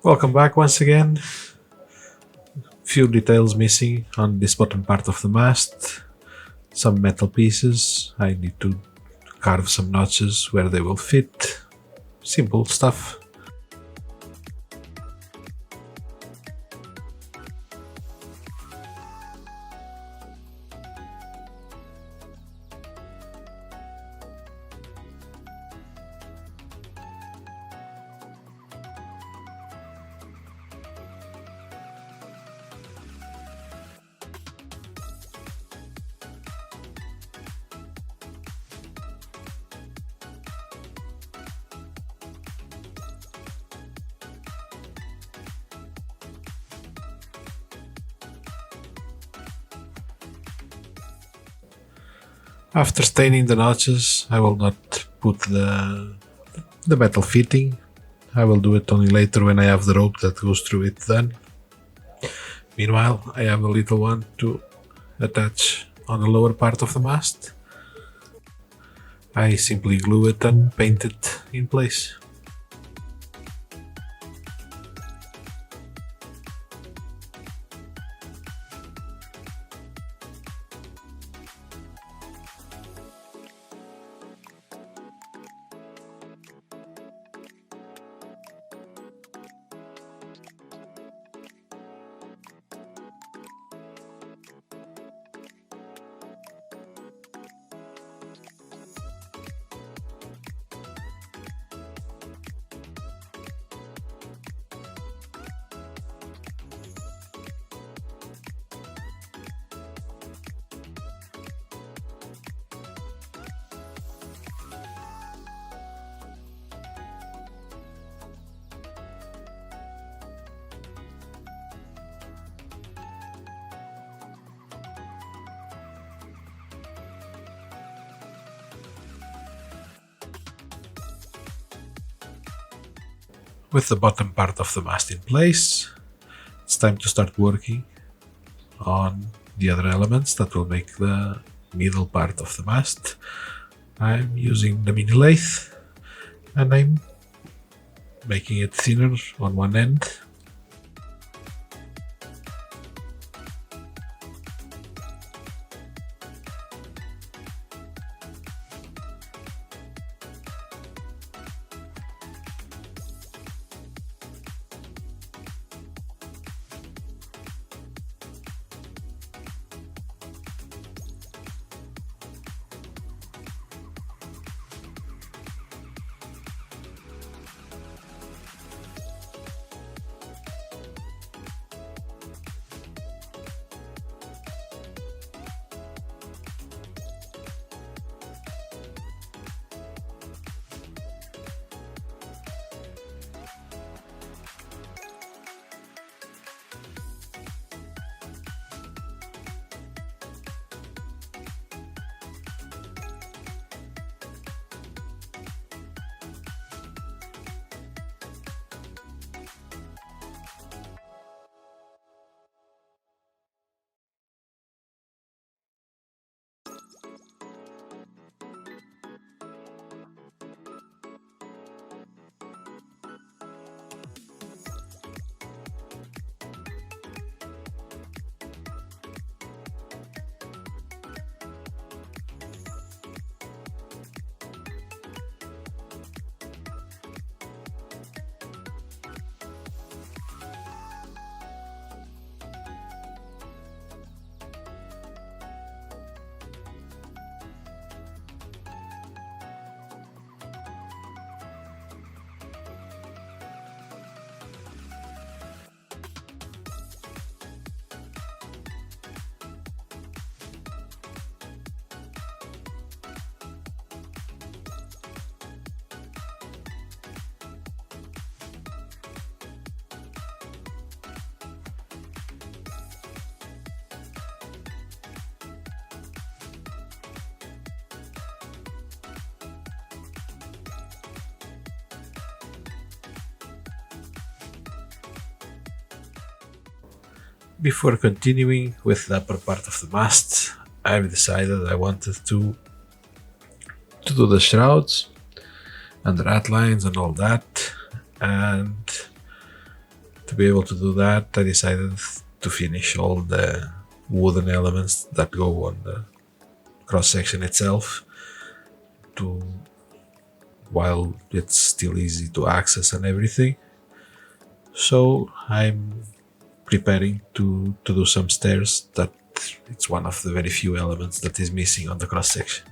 Welcome back once again. Few details missing on this bottom part of the mast. Some metal pieces. I need to carve some notches where they will fit. Simple stuff. After staining the notches, I will not put the metal fitting. I will do it only later when I have the rope that goes through it done. Meanwhile, I have a little one to attach on the lower part of the mast. I simply glue it and paint it in place. With the bottom part of the mast in place, it's time to start working on the other elements that will make the middle part of the mast. I'm using the mini lathe and I'm making it thinner on one end. Before continuing with the upper part of the mast, I've decided I wanted to do the shrouds and the rat lines and all that, and To be able to do that, I decided to finish all the wooden elements that go on the cross section itself, while it's still easy to access and everything. So I'm preparing to do some stairs. That it's one of the very few elements that is missing on the cross section.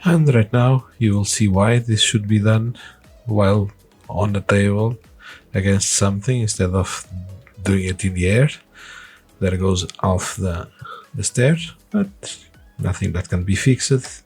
And right now you will see why this should be done while on the table against something instead of doing it in the air. There goes off the stair, but nothing that can be fixed.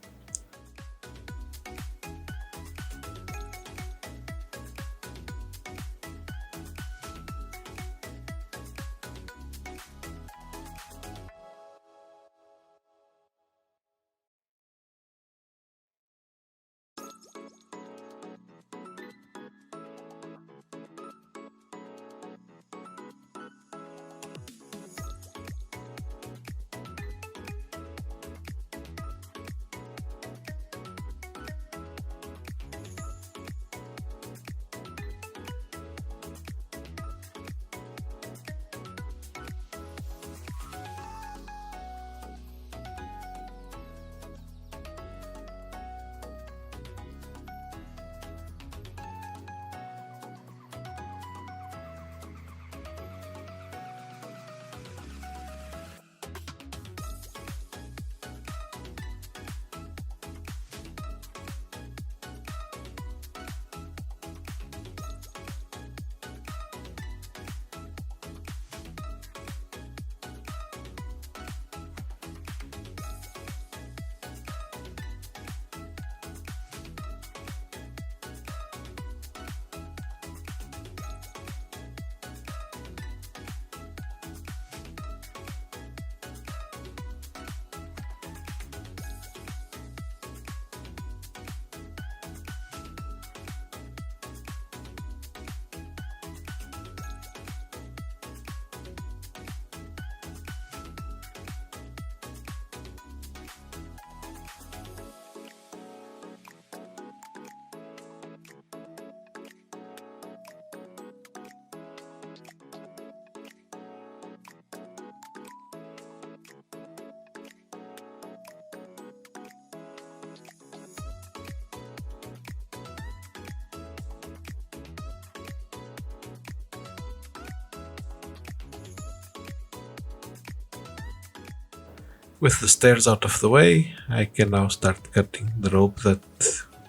With the stairs out of the way, I can now start cutting the rope that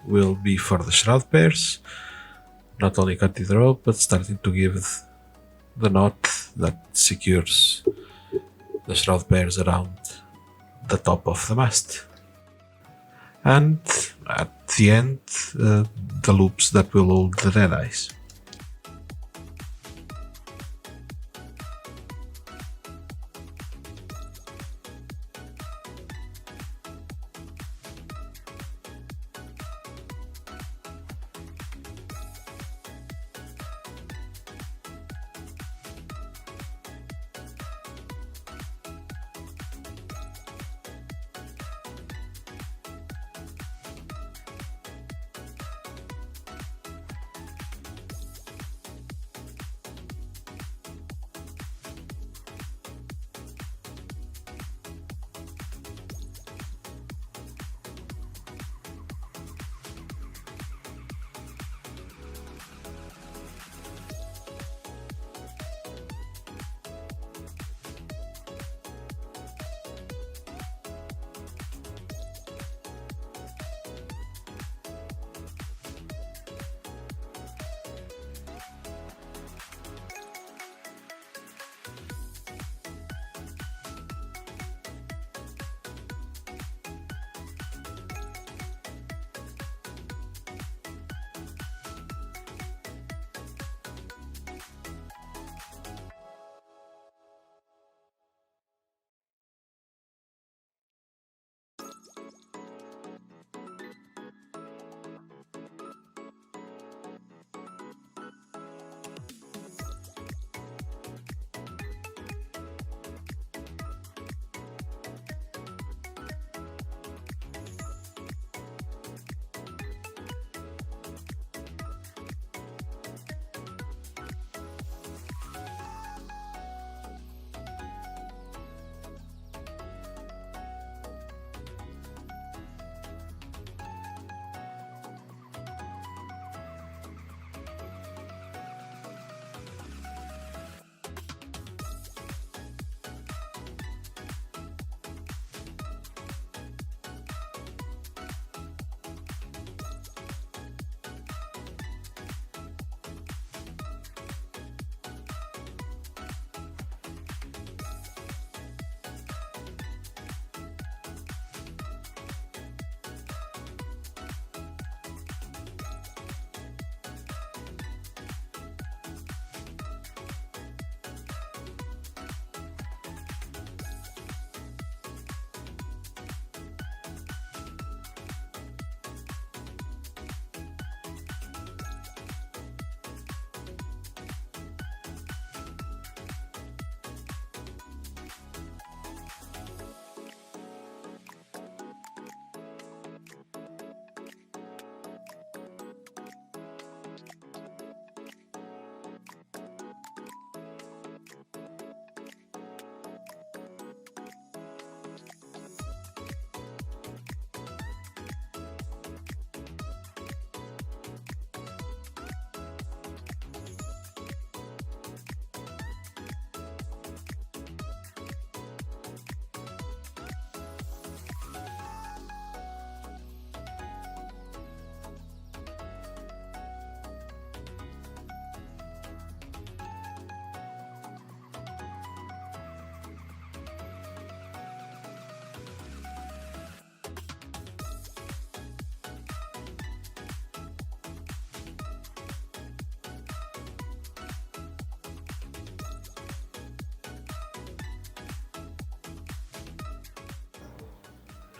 will be for the shroud pairs. Not only cutting the rope, but starting to give the knot that secures the shroud pairs around the top of the mast. And at the end, the loops that will hold the dead eyes.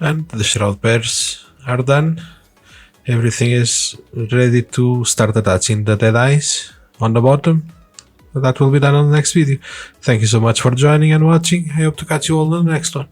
And the shroud pairs are done. Everything is ready to start attaching the dead eyes on the bottom. That will be done on the next video. Thank you so much for joining and watching. I hope to catch you all in the next one.